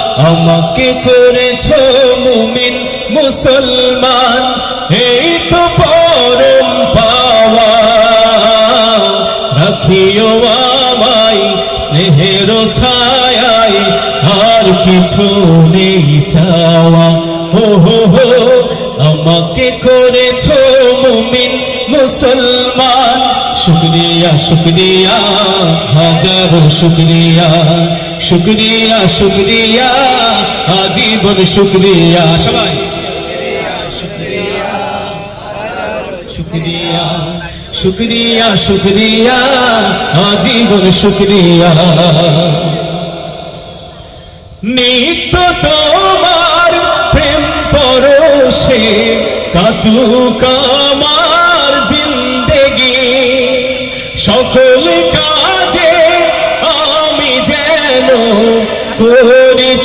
আমাকে করেছো মুমিন মুসলমান, এই তো পরম পাওয়া। রাখিও আমায় স্নেহের ছায়ায়, আর কিছু নেই চাওয়া। হো হো হো, আমাকে করেছো মুমিন মুসলমান। শুকরিয়া শুকরিয়া হাজারো শুকরিয়া, শুকরিয়া শুকরিয়া আজীবন শুকরিয়া। সবাই শুকরিয়া শুকরিয়া শুকরিয়া শুকরিয়া আজীবন শুকরিয়া। নিত্য তোমার প্রেম পরশে কাটুকা